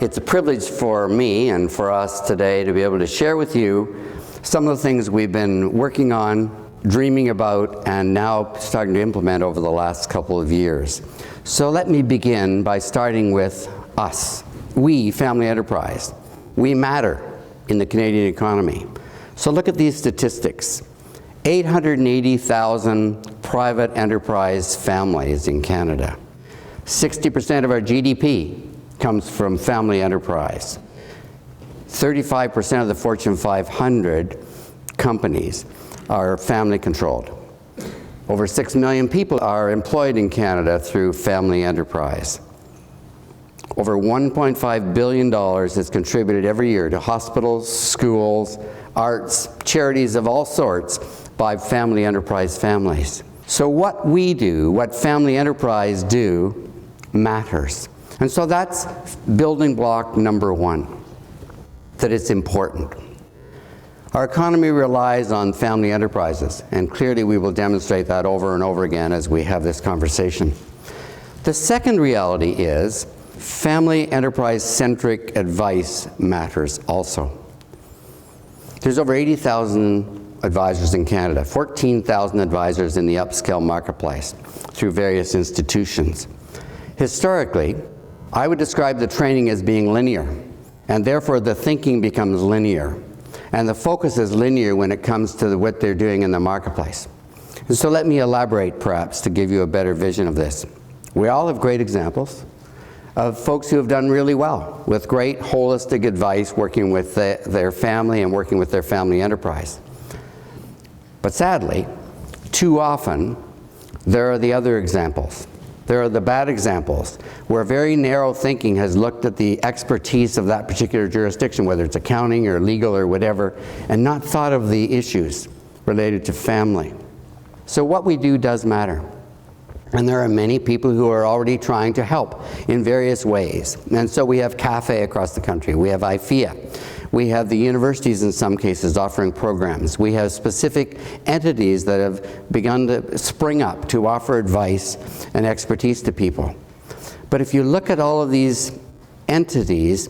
It's a privilege for me and for us today to be able to share with you some of the things we've been working on, dreaming about, and now starting to implement over the last couple of years. So let me begin by starting with us. We, Family Enterprise, we matter in the Canadian economy. So look at these statistics. 880,000 private enterprise families in Canada. 60% of our GDP comes from family enterprise. 35% of the Fortune 500 companies are family controlled. Over 6 million people are employed in Canada through family enterprise. Over $1.5 billion is contributed every year to hospitals, schools, arts, charities of all sorts by family enterprise families. So what we do, what family enterprise do, matters. And so that's building block number one, that it's important. Our economy relies on family enterprises, and clearly we will demonstrate that over and over again as we have this conversation. The second reality is family enterprise-centric advice matters also. There's over 80,000 advisors in Canada, 14,000 advisors in the upscale marketplace through various institutions. Historically, I would describe the training as being linear, and therefore the thinking becomes linear, and the focus is linear when it comes to what they're doing in the marketplace. And so let me elaborate perhaps to give you a better vision of this. We all have great examples of folks who have done really well with great holistic advice, working with their family and working with their family enterprise. But sadly, too often, there are the other examples. There are the bad examples where very narrow thinking has looked at the expertise of that particular jurisdiction, whether it's accounting or legal or whatever, and not thought of the issues related to family. So what we do does matter. And there are many people who are already trying to help in various ways. And so we have CAFE across the country. We have IFEA. We have the universities in some cases offering programs. We have specific entities that have begun to spring up to offer advice and expertise to people. But if you look at all of these entities,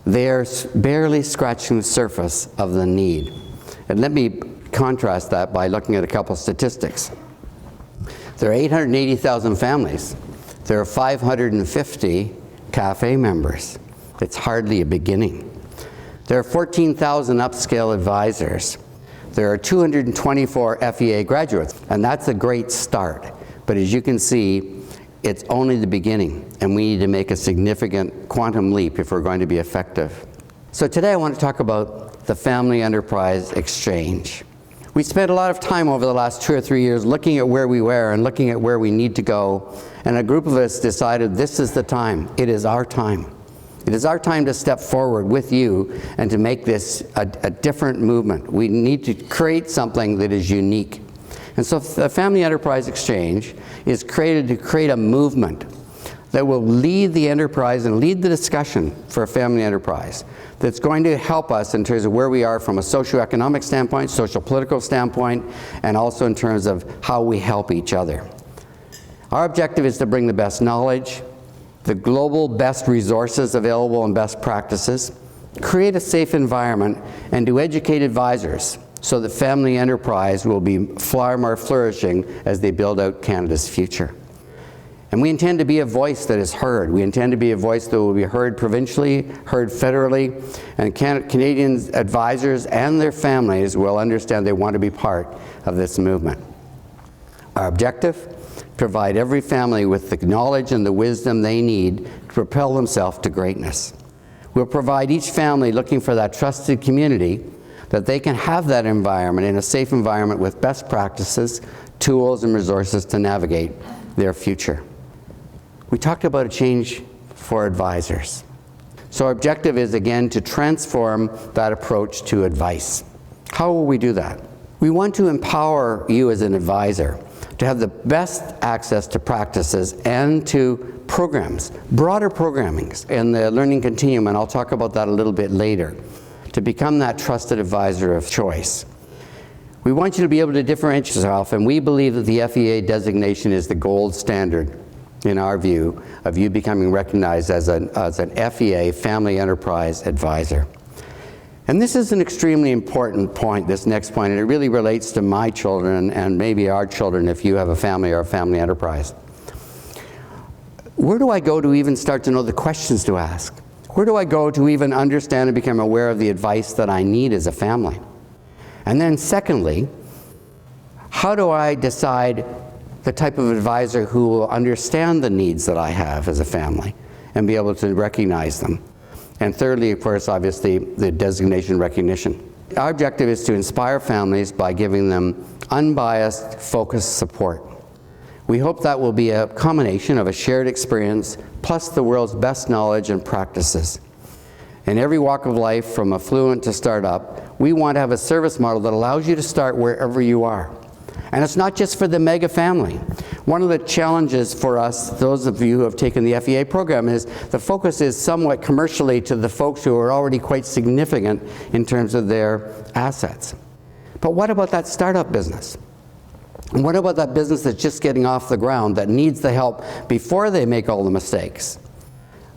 they're barely scratching the surface of the need. And let me contrast that by looking at a couple statistics. There are 880,000 families. There are 550 CAFE members. It's hardly a beginning. There are 14,000 upscale advisors. There are 224 FEA graduates, and that's a great start. But as you can see, it's only the beginning, and we need to make a significant quantum leap if we're going to be effective. So today I want to talk about the Family Enterprise Exchange. We spent a lot of time over the last 2 or 3 years looking at where we were and looking at where we need to go, and a group of us decided this is the time. It is our time. It is our time to step forward with you and to make this a different movement. We need to create something that is unique. And so the Family Enterprise Exchange is created to create a movement that will lead the enterprise and lead the discussion for a family enterprise that's going to help us in terms of where we are from a socioeconomic standpoint, social political standpoint, and also in terms of how we help each other. Our objective is to bring the best knowledge, the global best resources available and best practices, create a safe environment, and to educate advisors so that family enterprise will be far more flourishing as they build out Canada's future. And we intend to be a voice that is heard. We intend to be a voice that will be heard provincially, heard federally, and Canadian advisors and their families will understand they want to be part of this movement. Our objective? Provide every family with the knowledge and the wisdom they need to propel themselves to greatness. We'll provide each family looking for that trusted community that they can have that environment in a safe environment with best practices, tools, and resources to navigate their future. We talked about a change for advisors. So our objective is, again, to transform that approach to advice. How will we do that? We want to empower you as an advisor to have the best access to practices and to programs, broader programmings in the learning continuum, and I'll talk about that a little bit later, to become that trusted advisor of choice. We want you to be able to differentiate yourself, and we believe that the FEA designation is the gold standard in our view, of you becoming recognized as an FEA, Family Enterprise Advisor. And this is an extremely important point, this next point, and it really relates to my children and maybe our children if you have a family or a family enterprise. Where do I go to even start to know the questions to ask? Where do I go to even understand and become aware of the advice that I need as a family? And then secondly, how do I decide the type of advisor who will understand the needs that I have as a family and be able to recognize them? And thirdly, of course, obviously, the designation recognition. Our objective is to inspire families by giving them unbiased, focused support. We hope that will be a combination of a shared experience plus the world's best knowledge and practices. In every walk of life, from affluent to startup, we want to have a service model that allows you to start wherever you are. And it's not just for the mega family. One of the challenges for us, those of you who have taken the FEA program, is the focus is somewhat commercially to the folks who are already quite significant in terms of their assets. But what about that startup business? And what about that business that's just getting off the ground, that needs the help before they make all the mistakes?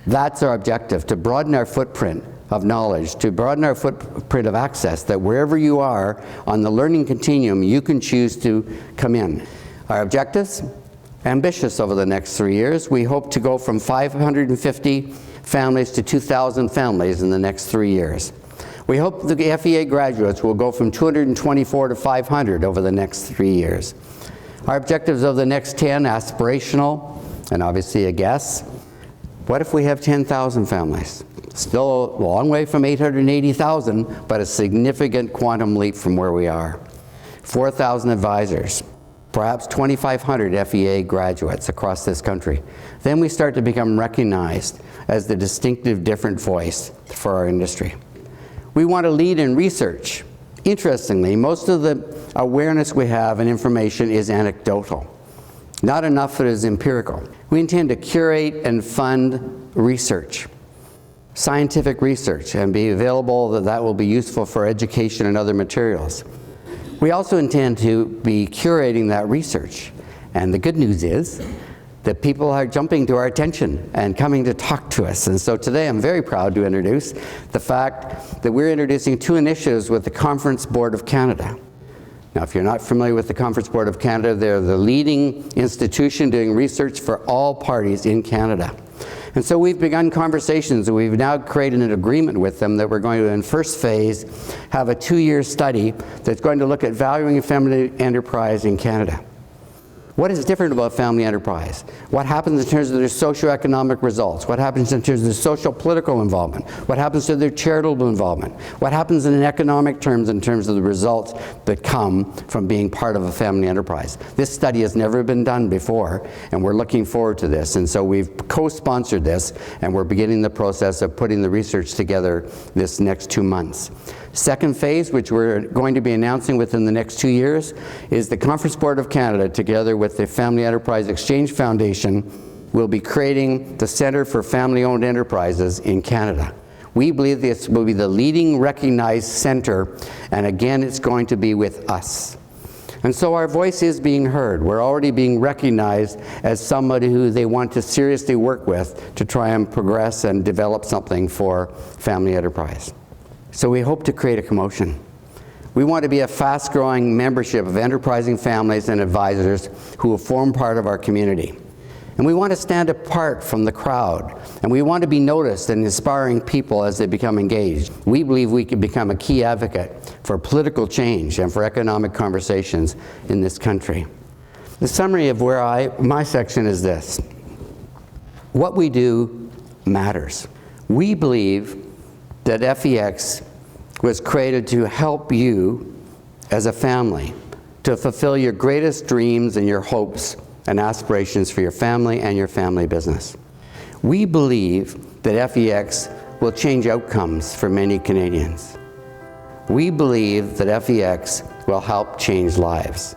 That's our objective, to broaden our footprint of knowledge, to broaden our footprint of access, that wherever you are on the learning continuum, you can choose to come in. Our objectives? Ambitious over the next 3 years. We hope to go from 550 families to 2,000 families in the next 3 years. We hope the FEA graduates will go from 224 to 500 over the next 3 years. Our objectives of the next 10, aspirational, and obviously a guess. What if we have 10,000 families? Still a long way from 880,000, but a significant quantum leap from where we are. 4,000 advisors, perhaps 2,500 FEA graduates across this country. Then we start to become recognized as the distinctive, different voice for our industry. We want to lead in research. Interestingly, most of the awareness we have and information is anecdotal. Not enough that is empirical. We intend to curate and fund research, scientific research, and be available that will be useful for education and other materials. We also intend to be curating that research. And the good news is that people are jumping to our attention and coming to talk to us. And so today I'm very proud to introduce the fact that we're introducing 2 initiatives with the Conference Board of Canada. Now, if you're not familiar with the Conference Board of Canada, they're the leading institution doing research for all parties in Canada. And so we've begun conversations, and we've now created an agreement with them that we're going to, in first phase, have a 2-year study that's going to look at valuing family enterprise in Canada. What is different about family enterprise? What happens in terms of their socioeconomic results? What happens in terms of their social political involvement? What happens to their charitable involvement? What happens in economic terms in terms of the results that come from being part of a family enterprise? This study has never been done before, and we're looking forward to this. And so we've co-sponsored this, and we're beginning the process of putting the research together this next 2 months. Second phase, which we're going to be announcing within the next 2 years, is the Conference Board of Canada, together with the Family Enterprise Exchange Foundation, will be creating the Centre for Family-Owned Enterprises in Canada. We believe this will be the leading recognized center, and again, it's going to be with us. And so our voice is being heard. We're already being recognized as somebody who they want to seriously work with to try and progress and develop something for family enterprise. So we hope to create a commotion. We want to be a fast-growing membership of enterprising families and advisors who will form part of our community. And we want to stand apart from the crowd. And we want to be noticed and inspiring people as they become engaged. We believe we can become a key advocate for political change and for economic conversations in this country. The summary of my section is this. What we do matters. We believe that FEX was created to help you as a family to fulfill your greatest dreams and your hopes and aspirations for your family and your family business. We believe that FEX will change outcomes for many Canadians. We believe that FEX will help change lives.